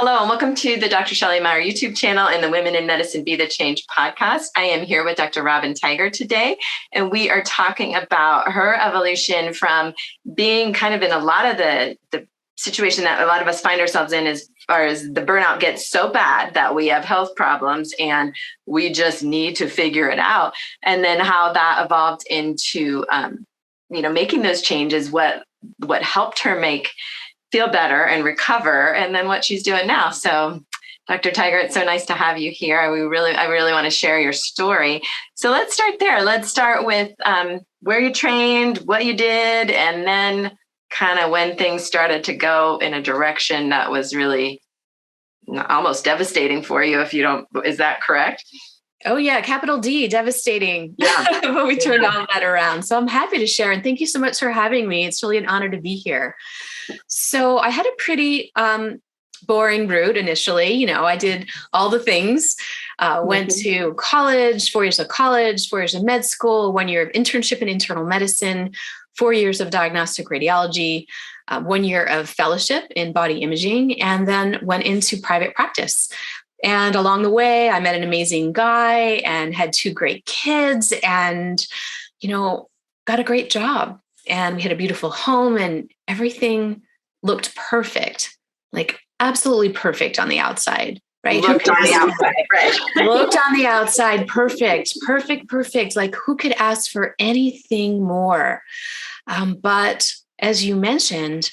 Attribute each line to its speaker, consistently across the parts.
Speaker 1: Hello, and welcome to the Dr. Shelley Meyer YouTube channel and the Women in Medicine Be the Change podcast. I am here with Dr. Robyn Tiger today, and we are talking about her evolution from being kind of in a lot of the situation that a lot of us find ourselves in as far as the burnout gets so bad that we have health problems and we just need to figure it out. And then how that evolved into, making those changes, what helped her feel better and recover, and then what she's doing now. So Dr. Tiger, it's so nice to have you here. I really want to share your story. So let's start there. Let's start with where you trained, what you did, and then kind of when things started to go in a direction that was really almost devastating for you, is that correct?
Speaker 2: Oh yeah, capital D, devastating.
Speaker 1: Yeah.
Speaker 2: When we turned all that around. So I'm happy to share, and thank you so much for having me. It's really an honor to be here. So I had a pretty boring route initially. I did all the things, went to college, 4 years of college, 4 years of med school, 1 year of internship in internal medicine, 4 years of diagnostic radiology, 1 year of fellowship in body imaging, and then went into private practice. And along the way, I met an amazing guy and had 2 great kids and, got a great job. And we had a beautiful home and everything looked perfect, like absolutely perfect on the outside, right?
Speaker 1: Looked on the outside, right?
Speaker 2: Looked on the outside, perfect. Like who could ask for anything more? But as you mentioned,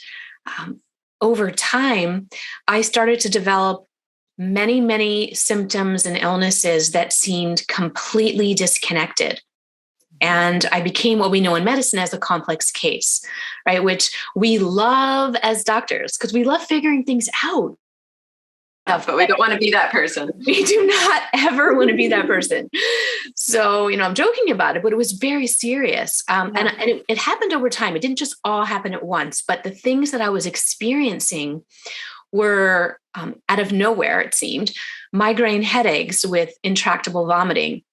Speaker 2: over time, I started to develop many, many symptoms and illnesses that seemed completely disconnected. And I became what we know in medicine as a complex case, right? Which we love as doctors because we love figuring things out.
Speaker 1: But we don't want to be that person.
Speaker 2: We do not ever want to be that person. So, I'm joking about it, but it was very serious. And it happened over time. It didn't just all happen at once, but the things that I was experiencing were out of nowhere, it seemed. Migraine headaches with intractable vomiting,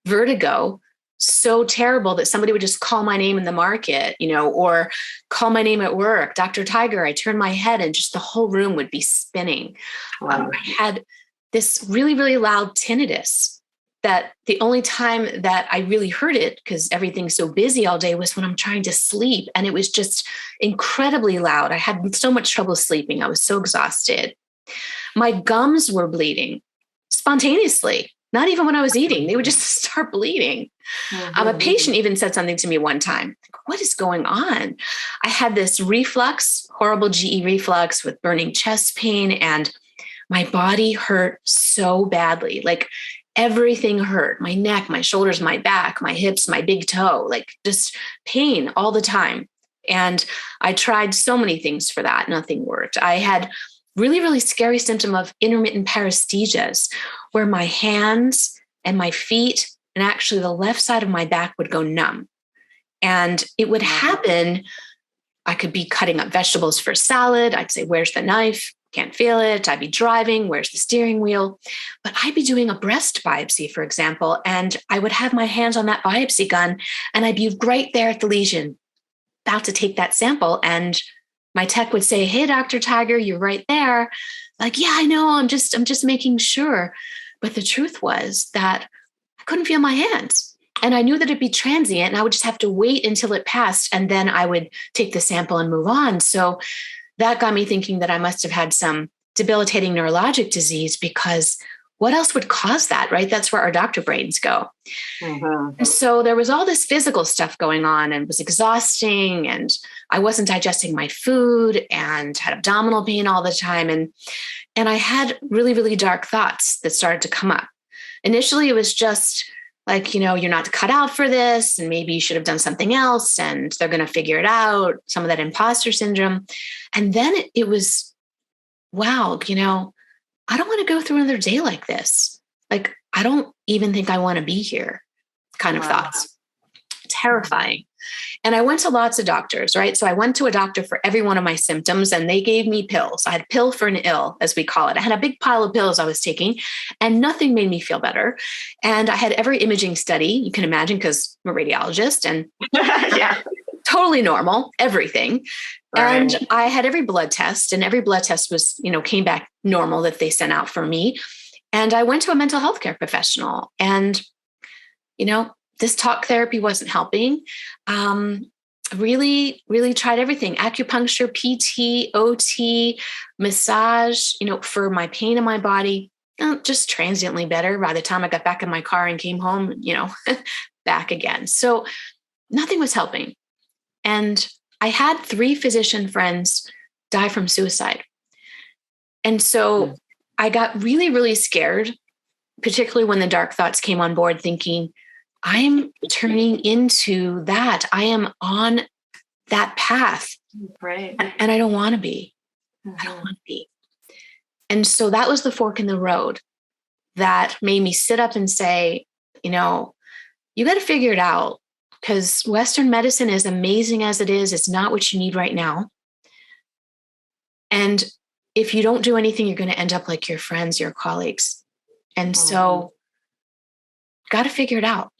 Speaker 2: vertigo, so terrible that somebody would just call my name in the market, or call my name at work, Dr. Tiger. I turned my head and just the whole room would be spinning.
Speaker 1: Wow.
Speaker 2: I had this really, really loud tinnitus that the only time that I really heard it, because everything's so busy all day, was when I'm trying to sleep. And it was just incredibly loud. I had so much trouble sleeping. I was so exhausted. My gums were bleeding spontaneously. Not even when I was eating, they would just start bleeding. A patient even said something to me one time, what is going on? I had this reflux, horrible GE reflux with burning chest pain, and my body hurt so badly. Like everything hurt, my neck, my shoulders, my back, my hips, my big toe, like just pain all the time. And I tried so many things for that. Nothing worked. I had really, really scary symptom of intermittent paresthesias, where my hands and my feet and actually the left side of my back would go numb. And it would happen. I could be cutting up vegetables for salad. I'd say, where's the knife? Can't feel it. I'd be driving. Where's the steering wheel? But I'd be doing a breast biopsy, for example, and I would have my hands on that biopsy gun and I'd be right there at the lesion, about to take that sample. And my tech would say, hey, Dr. Tiger, you're right there. Like, yeah, I know. I'm just making sure. But the truth was that I couldn't feel my hands. And I knew that it'd be transient and I would just have to wait until it passed. And then I would take the sample and move on. So that got me thinking that I must have had some debilitating neurologic disease, because what else would cause that, right? That's where our doctor brains go. And so there was all this physical stuff going on and it was exhausting, and I wasn't digesting my food and had abdominal pain all the time. And I had really, really dark thoughts that started to come up. Initially, it was just like, you're not cut out for this, and maybe you should have done something else, and they're going to figure it out, some of that imposter syndrome. And then it was, wow, I don't want to go through another day like this. Like, I don't even think I want to be here kind of thoughts. Terrifying. And I went to lots of doctors, right? So I went to a doctor for every one of my symptoms, and they gave me pills. I had a pill for an ill, as we call it. I had a big pile of pills I was taking, and nothing made me feel better. And I had every imaging study you can imagine, because I'm a radiologist, and totally normal, everything.
Speaker 1: Right.
Speaker 2: And I had every blood test, and every blood test was, came back normal that they sent out for me. And I went to a mental health care professional, and, this talk therapy wasn't helping. Really, really tried everything: acupuncture, PT, OT, massage, for my pain in my body, just transiently better. By the time I got back in my car and came home, back again. So nothing was helping. And I had 3 physician friends die from suicide. And so I got really, really scared, particularly when the dark thoughts came on board, thinking, I'm turning into that. I am on that path.
Speaker 1: Right.
Speaker 2: And I don't want to be. I don't want to be. And so that was the fork in the road that made me sit up and say, you got to figure it out, because Western medicine, as amazing as it is, it's not what you need right now. And if you don't do anything, you're going to end up like your friends, your colleagues. And so got to figure it out.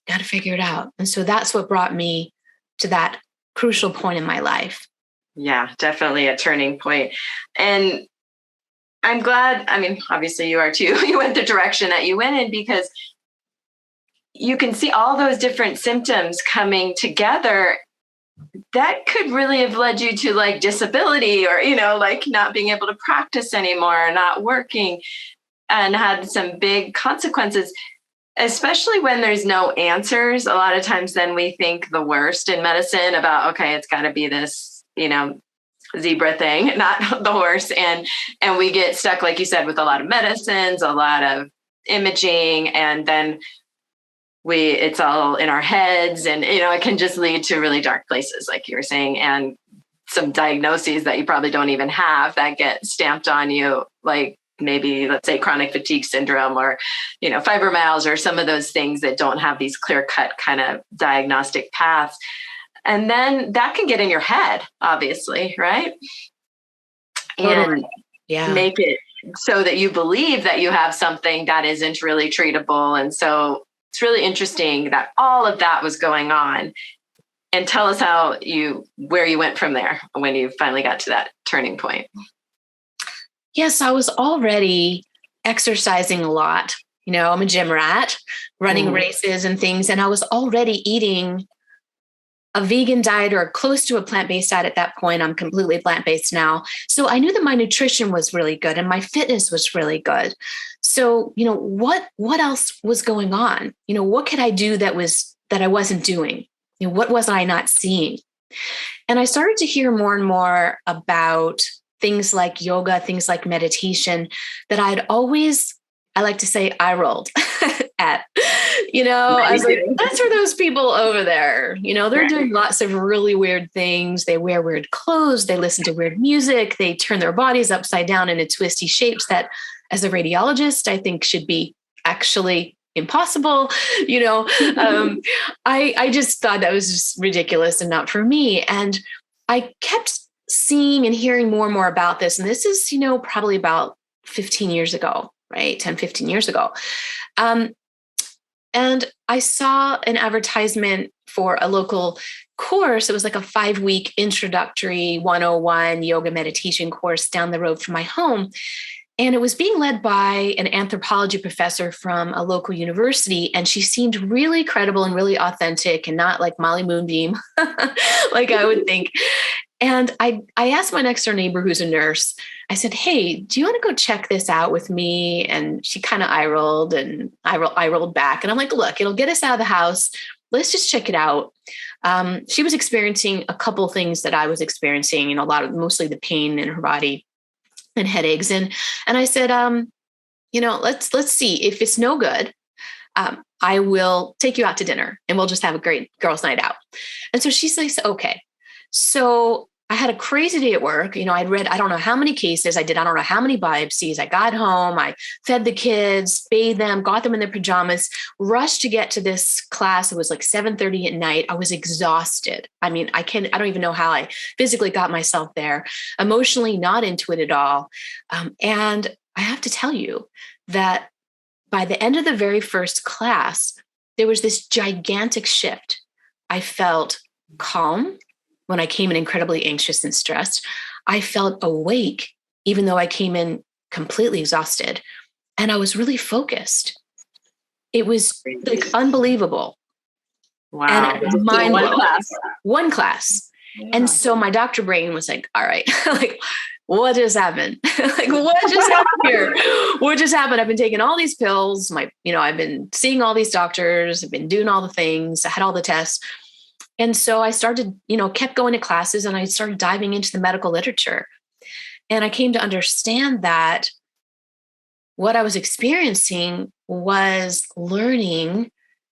Speaker 2: Got to figure it out. And so that's what brought me to that crucial point in my life.
Speaker 1: Yeah, definitely a turning point. And I'm glad, obviously you are too, you went the direction that you went in, because you can see all those different symptoms coming together that could really have led you to like disability, or, not being able to practice anymore, not working, and had some big consequences. Especially when there's no answers. A lot of times then we think the worst in medicine about, okay, it's got to be this, zebra thing, not the horse. And we get stuck, like you said, with a lot of medicines, a lot of imaging, and then it's all in our heads, and, it can just lead to really dark places, like you were saying, and some diagnoses that you probably don't even have that get stamped on you, like maybe, let's say, chronic fatigue syndrome, or, fibromyalgia, or some of those things that don't have these clear-cut kind of diagnostic paths. And then that can get in your head, obviously, right?
Speaker 2: Totally.
Speaker 1: And make it so that you believe that you have something that isn't really treatable. And so it's really interesting that all of that was going on. And tell us where you went from there when you finally got to that turning point.
Speaker 2: Yes, I was already exercising a lot. I'm a gym rat, running races and things. And I was already eating a vegan diet, or close to a plant-based diet at that point. I'm completely plant-based now. So I knew that my nutrition was really good and my fitness was really good. So, what else was going on? What could I do that I wasn't doing? What was I not seeing? And I started to hear more and more about things like yoga, things like meditation, that I like to say, eye rolled at. I was like, that's for those people over there. They're doing lots of really weird things. They wear weird clothes. They listen to weird music. They turn their bodies upside down into twisty shapes that, as a radiologist, I think should be actually impossible. I just thought that was just ridiculous and not for me. And I kept seeing and hearing more and more about this. And this is, probably about 15 years ago, right? 10, 15 years ago. And I saw an advertisement for a local course. It was like a 5-week introductory 101 yoga meditation course down the road from my home. And it was being led by an anthropology professor from a local university. And she seemed really credible and really authentic, and not like Molly Moonbeam, like I would think. And I asked my next door neighbor, who's a nurse, I said, hey, do you want to go check this out with me? And she kind of eye rolled, and I rolled back. And I'm like, look, it'll get us out of the house. Let's just check it out. She was experiencing a couple things that I was experiencing, mostly the pain in her body and headaches. And I said, let's see. If it's no good, I will take you out to dinner and we'll just have a great girls' night out. And so she says, okay. So I had a crazy day at work. I'd read, I don't know how many cases I did. I don't know how many biopsies. I got home, I fed the kids, bathed them, got them in their pajamas, rushed to get to this class. It was like 7:30 at night. I was exhausted. I don't even know how I physically got myself there, emotionally not into it at all. And I have to tell you that by the end of the very first class, there was this gigantic shift. I felt calm when I came in incredibly anxious and stressed. I felt awake, even though I came in completely exhausted. And I was really focused. It was like unbelievable.
Speaker 1: Wow.
Speaker 2: And mind blowing.
Speaker 1: One class.
Speaker 2: One class.
Speaker 1: Yeah.
Speaker 2: And so my doctor brain was like, all right, like, what just happened? Like, what just happened here? What just happened? I've been taking all these pills. I've been seeing all these doctors. I've been doing all the things. I had all the tests. And so I started, kept going to classes, and I started diving into the medical literature. And I came to understand that what I was experiencing was learning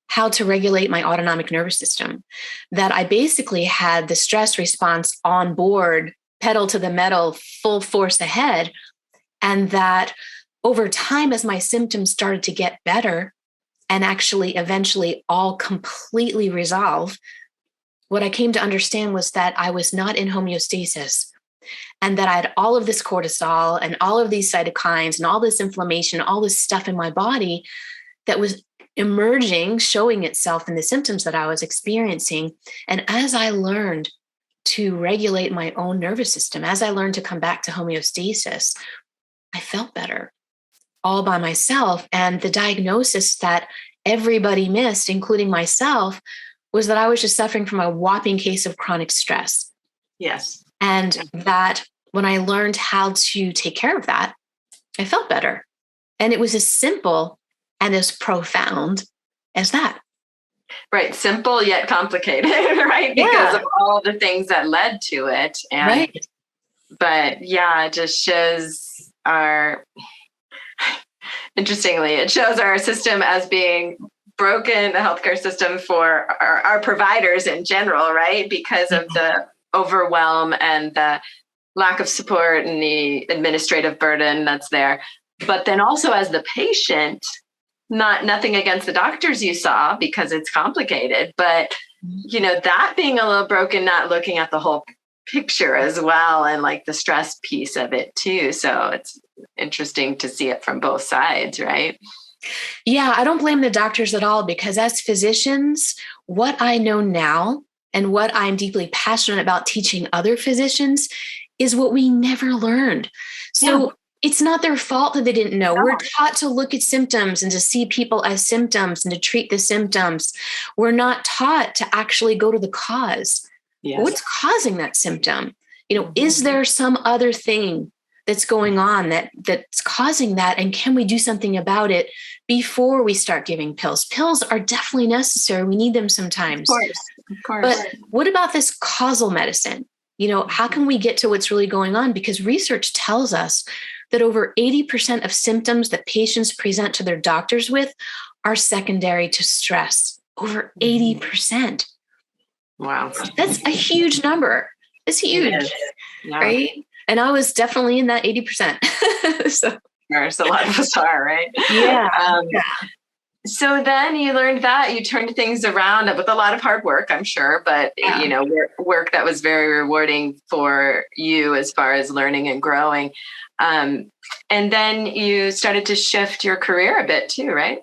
Speaker 2: how to regulate my autonomic nervous system, that I basically had the stress response on board, pedal to the metal, full force ahead. And that over time, as my symptoms started to get better and actually eventually all completely resolve, what I came to understand was that I was not in homeostasis, and that I had all of this cortisol and all of these cytokines and all this inflammation, all this stuff in my body that was emerging, showing itself in the symptoms that I was experiencing. And as I learned to regulate my own nervous system, as I learned to come back to homeostasis, I felt better all by myself. And the diagnosis that everybody missed, including myself, was that I was just suffering from a whopping case of chronic stress.
Speaker 1: Yes.
Speaker 2: And that when I learned how to take care of that, I felt better. And it was as simple and as profound as that.
Speaker 1: Right. Simple yet complicated, right? Because of all the things that led to it. And,
Speaker 2: right.
Speaker 1: But yeah, it just shows interestingly, it shows our system as being broken, the healthcare system for our providers in general, right? Because of the overwhelm and the lack of support and the administrative burden that's there. But then also as the patient, nothing against the doctors you saw, because it's complicated, but that being a little broken, not looking at the whole picture as well, and like the stress piece of it too. So it's interesting to see it from both sides, right?
Speaker 2: Yeah, I don't blame the doctors at all, because as physicians, what I know now and what I'm deeply passionate about teaching other physicians is what we never learned. So it's not their fault that they didn't know. We're taught to look at symptoms and to see people as symptoms and to treat the symptoms. We're not taught to actually go to the cause. Yes. What's causing that symptom? Is there some other thing that's going on that's causing that? And can we do something about it before we start giving pills? Pills are definitely necessary. We need them sometimes.
Speaker 1: Of course.
Speaker 2: But what about this causal medicine? How can we get to what's really going on? Because research tells us that over 80% of symptoms that patients present to their doctors with are secondary to stress. Over 80%. Wow. That's a huge number. It's huge, right? And I was definitely in that 80%. So
Speaker 1: a lot of us are, right?
Speaker 2: Yeah.
Speaker 1: So then you learned that you turned things around with a lot of hard work, I'm sure, but work that was very rewarding for you as far as learning and growing. And then you started to shift your career a bit too, right?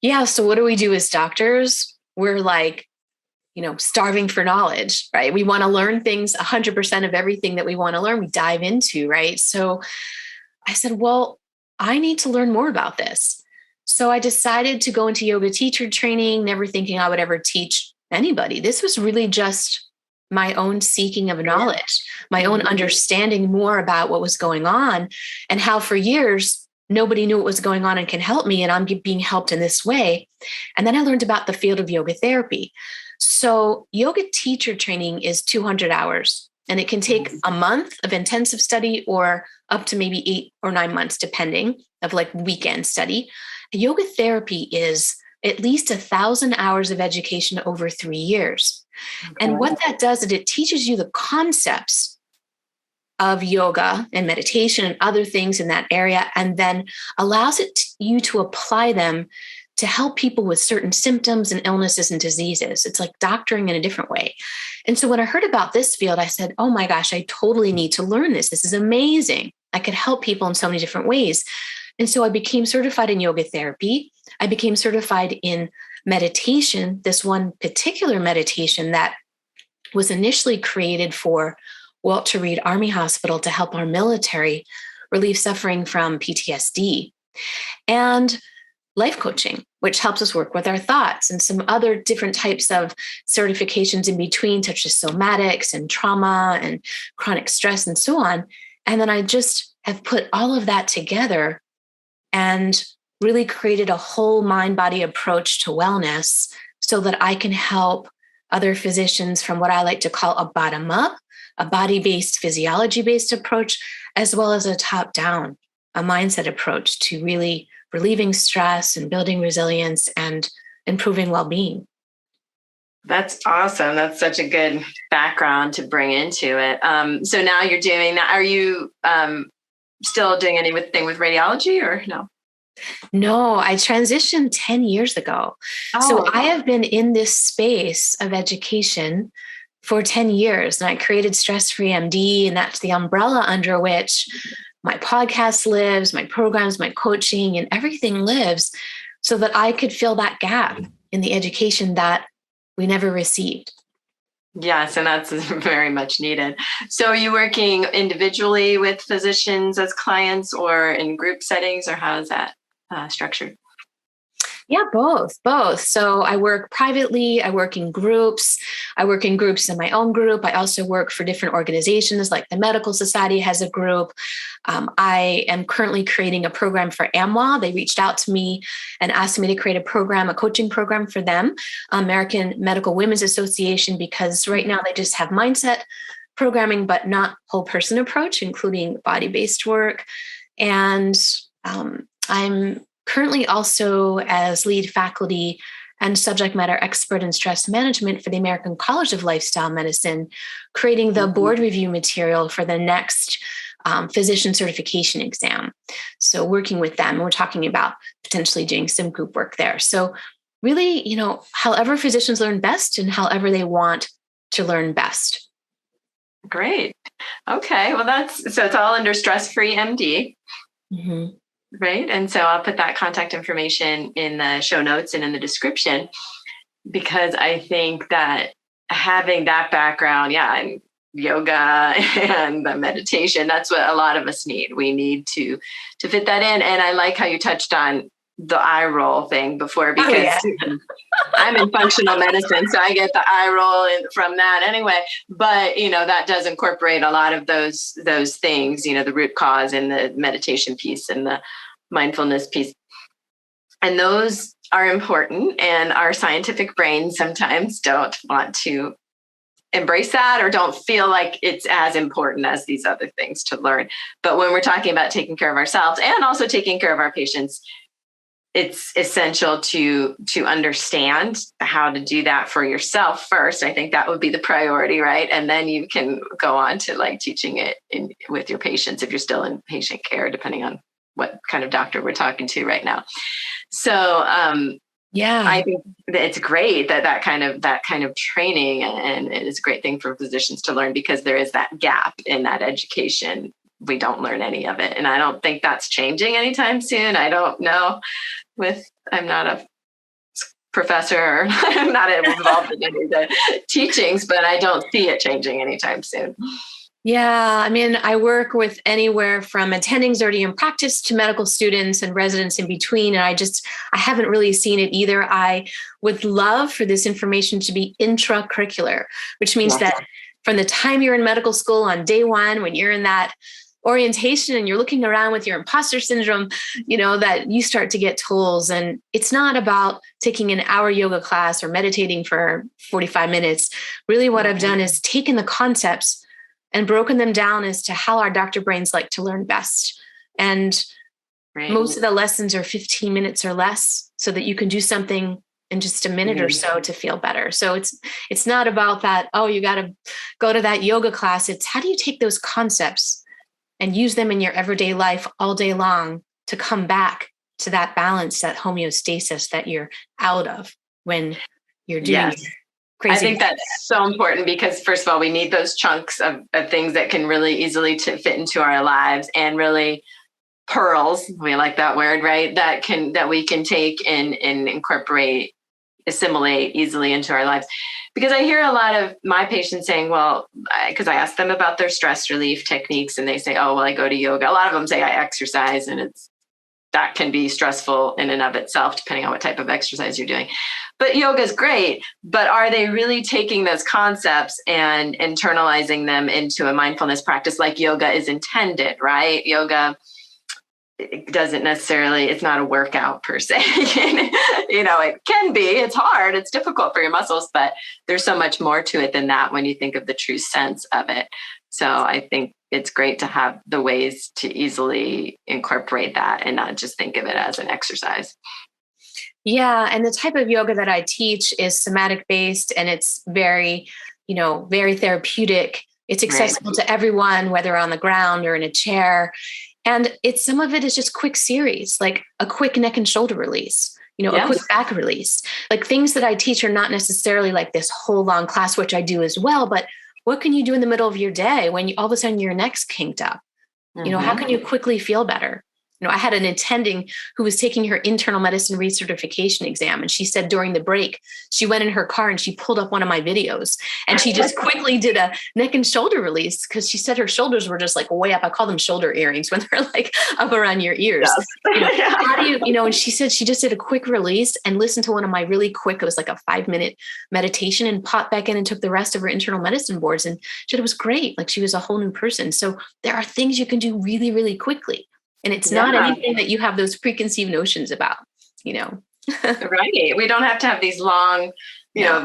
Speaker 2: Yeah. So what do we do as doctors? We're like, starving for knowledge, right? We want to learn things, 100% of everything that we want to learn, we dive into, right? So I said, well, I need to learn more about this. So I decided to go into yoga teacher training, never thinking I would ever teach anybody. This was really just my own seeking of knowledge, my own understanding more about what was going on, and how for years, nobody knew what was going on and can help me. And I'm being helped in this way. And then I learned about the field of yoga therapy. So yoga teacher training is 200 hours, and it can take a month of intensive study or up to maybe 8 or 9 months, depending of like weekend study. Yoga therapy is at least 1,000 hours of education over 3 years. Okay. And what that does is it teaches you the concepts of yoga and meditation and other things in that area, and then allows you to apply them to help people with certain symptoms and illnesses and diseases. It's like doctoring in a different way. And so when I heard about this field, I said, oh my gosh, I totally need to learn this. This is amazing. I could help people in so many different ways. And so I became certified in yoga therapy. I became certified in meditation, this one particular meditation that was initially created for Walter Reed Army Hospital to help our military relieve suffering from PTSD, and life coaching, which helps us work with our thoughts, and some other different types of certifications in between, such as somatics and trauma and chronic stress and so on. And then I just have put all of that together and really created a whole mind-body approach to wellness so that I can help other physicians from what I like to call a bottom-up, a body-based, physiology-based approach, as well as a top-down, a mindset approach to really relieving stress and building resilience and improving well-being.
Speaker 1: That's awesome. That's such a good background to bring into it. So now you're doing that. Are you still doing anything with radiology or no?
Speaker 2: No, I transitioned 10 years ago.
Speaker 1: Oh.
Speaker 2: So I have been in this space of education for 10 years, and I created Stress Free MD, and that's the umbrella under which my podcast lives, my programs, my coaching, and everything lives, so that I could fill that gap in the education that we never received.
Speaker 1: Yes, and that's very much needed. So are you working individually with physicians as clients or in group settings, or how is that structured?
Speaker 2: Yeah, both. So I work privately, I work in groups. I work in groups in my own group. I also work for different organizations, like the Medical Society has a group. I am currently creating a program for AMWA. They reached out to me and asked me to create a program, a coaching program for them, American Medical Women's Association, because right now they just have mindset programming, but not whole person approach, including body-based work. And I'm currently also as lead faculty and subject matter expert in stress management for the American College of Lifestyle Medicine, creating the board review material for the next physician certification exam. So working with them, we're talking about potentially doing some group work there. So really, however physicians learn best and however they want to learn best.
Speaker 1: Great. Okay. Well, so it's all under Stress Free MD.
Speaker 2: Mm-hmm.
Speaker 1: Right. And so I'll put that contact information in the show notes and in the description, because I think that having that background, and yoga and the meditation, that's what a lot of us need. We need to fit that in. And I like how you touched on the eye roll thing before, because I'm in functional medicine, so I get the eye roll from that anyway. But, that does incorporate a lot of those things, the root cause and the meditation piece and the mindfulness piece. And those are important, and our scientific brains sometimes don't want to embrace that or don't feel like it's as important as these other things to learn. But when we're talking about taking care of ourselves and also taking care of our patients, it's essential to understand how to do that for yourself first. I think that would be the priority, right? And then you can go on to teaching it with your patients if you're still in patient care, depending on what kind of doctor we're talking to right now. So I think that it's great that kind of training, and it is a great thing for physicians to learn, because there is that gap in that education. We don't learn any of it. And I don't think that's changing anytime soon. I don't know. I'm not a professor, or I'm not involved in any of the teachings, but I don't see it changing anytime soon.
Speaker 2: Yeah, I work with anywhere from attendings already in practice to medical students and residents in between. And I haven't really seen it either. I would love for this information to be intracurricular, which means that from the time you're in medical school on day one, when you're in that orientation and you're looking around with your imposter syndrome, that you start to get tools. And it's not about taking an hour yoga class or meditating for 45 minutes. Really what I've done is taken the concepts and broken them down as to how our doctor brains like to learn best. And most of the lessons are 15 minutes or less, so that you can do something in just a minute or so to feel better. So it's not about that, you got to go to that yoga class. It's how do you take those concepts and use them in your everyday life all day long to come back to that balance, that homeostasis that you're out of when you're doing it. Crazy.
Speaker 1: I think that's so important, because first of all, we need those chunks of things that can really easily fit into our lives, and really pearls, we like that word, right? That we can take and incorporate assimilate easily into our lives. Because I hear a lot of my patients saying, well, because I ask them about their stress relief techniques and they say, oh, well, I go to yoga. A lot of them say I exercise, and that can be stressful in and of itself, depending on what type of exercise you're doing. But yoga is great. But are they really taking those concepts and internalizing them into a mindfulness practice like yoga is intended, right? Yoga, it doesn't necessarily, it's not a workout per se. It can be, it's hard, it's difficult for your muscles, but there's so much more to it than that when you think of the true sense of it. So I think it's great to have the ways to easily incorporate that and not just think of it as an exercise.
Speaker 2: Yeah. And the type of yoga that I teach is somatic based, and it's very, very therapeutic. It's accessible to everyone, whether on the ground or in a chair. And some of it is just quick series, like a quick neck and shoulder release, a quick back release. Like things that I teach are not necessarily like this whole long class, which I do as well. But what can you do in the middle of your day when all of a sudden your neck's kinked up? How can you quickly feel better? I had an attending who was taking her internal medicine recertification exam. And she said during the break, she went in her car and she pulled up one of my videos and she just quickly did a neck and shoulder release because she said her shoulders were just like way up. I call them shoulder earrings when they're like up around your ears. Yes. How do you, and she said she just did a quick release and listened to one of my really quick, it was like a 5-minute meditation, and popped back in and took the rest of her internal medicine boards. And she said it was great. Like she was a whole new person. So there are things you can do really, really quickly. And it's not anything that you have those preconceived notions about,
Speaker 1: Right. We don't have to have these long,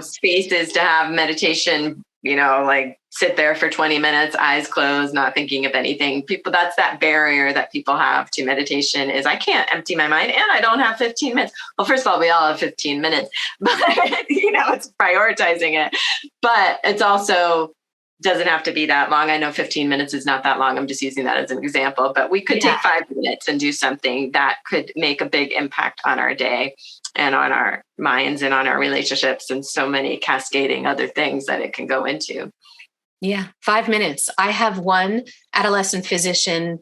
Speaker 1: spaces to have meditation, like sit there for 20 minutes, eyes closed, not thinking of anything. That's that barrier that people have to meditation is I can't empty my mind and I don't have 15 minutes. Well, first of all, we all have 15 minutes, but, it's prioritizing it. But it's also doesn't have to be that long. I know 15 minutes is not that long. I'm just using that as an example, but we could take 5 minutes and do something that could make a big impact on our day and on our minds and on our relationships and so many cascading other things that it can go into.
Speaker 2: Yeah. 5 minutes. I have one adolescent physician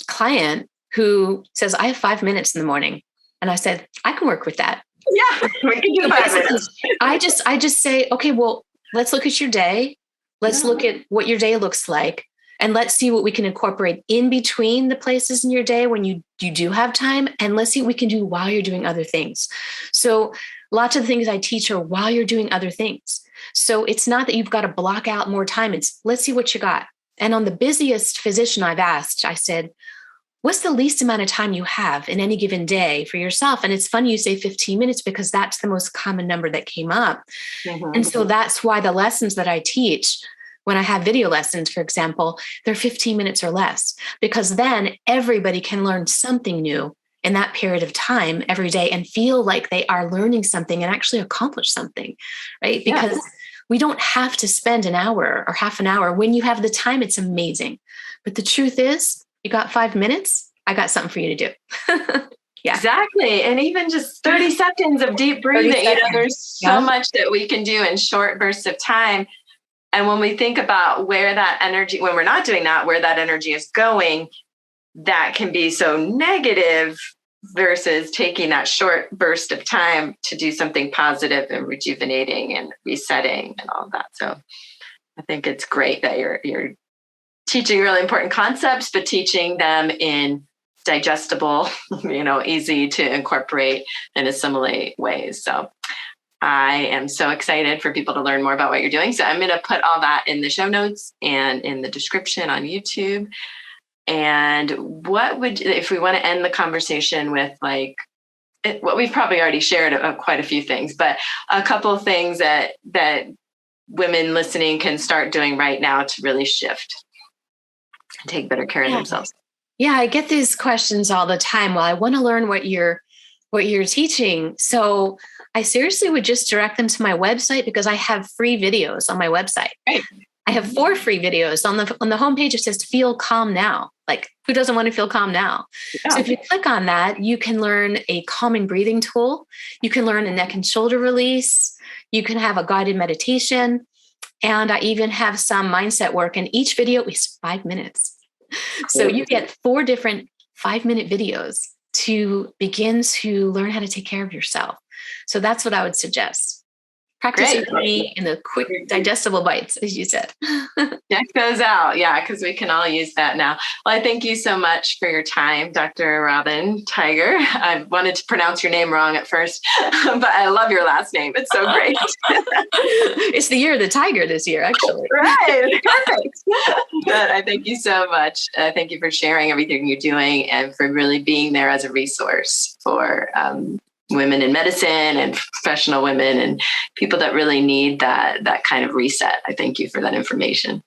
Speaker 2: client who says, I have 5 minutes in the morning. And I said, I can work with that.
Speaker 1: Yeah, we can do 5 minutes.
Speaker 2: I just say, okay, well, let's look at your day. Let's look at what your day looks like, and let's see what we can incorporate in between the places in your day when you do have time. And let's see what we can do while you're doing other things. So lots of the things I teach are while you're doing other things. So it's not that you've got to block out more time. It's let's see what you got. And on the busiest physician I've asked, I said, what's the least amount of time you have in any given day for yourself? And it's funny you say 15 minutes because that's the most common number that came up. Mm-hmm. And so that's why the lessons that I teach, when I have video lessons, for example, they're 15 minutes or less, because then everybody can learn something new in that period of time every day and feel like they are learning something and actually accomplish something, right? Because we don't have to spend an hour or half an hour. When you have the time, it's amazing. But the truth is, you got 5 minutes, I got something for you to do. Yeah,
Speaker 1: exactly. And even just 30 seconds of deep breathing, there's so much that we can do in short bursts of time. And when we think about where that energy, when we're not doing that, where that energy is going, that can be so negative versus taking that short burst of time to do something positive and rejuvenating and resetting and all of that. So I think it's great that you're teaching really important concepts, but teaching them in digestible, easy to incorporate and assimilate ways. So I am so excited for people to learn more about what you're doing. So I'm going to put all that in the show notes and in the description on YouTube. And if we want to end the conversation with what we've probably already shared quite a few things, but a couple of things that women listening can start doing right now to really shift and take better care of themselves.
Speaker 2: Yeah, I get these questions all the time. Well, I want to learn what you're teaching. So I seriously would just direct them to my website because I have free videos on my website.
Speaker 1: Right.
Speaker 2: I have 4 free videos on the homepage. It says "Feel Calm Now." Like, who doesn't want to feel calm now? Yeah. So if you click on that, you can learn a calming breathing tool. You can learn a neck and shoulder release. You can have a guided meditation. And I even have some mindset work. And each video is 5 minutes. So you get 4 different 5-minute videos to begin to learn how to take care of yourself. So that's what I would suggest. Practice with me in the quick digestible bites, as you said.
Speaker 1: Check those out. Yeah, because we can all use that now. Well, I thank you so much for your time, Dr. Robyn Tiger. I wanted to pronounce your name wrong at first, but I love your last name. It's so great.
Speaker 2: It's the year of the tiger this year, actually.
Speaker 1: Right. Perfect. But I thank you so much. Thank you for sharing everything you're doing and for really being there as a resource for women in medicine and professional women and people that really need that kind of reset. I thank you for that information.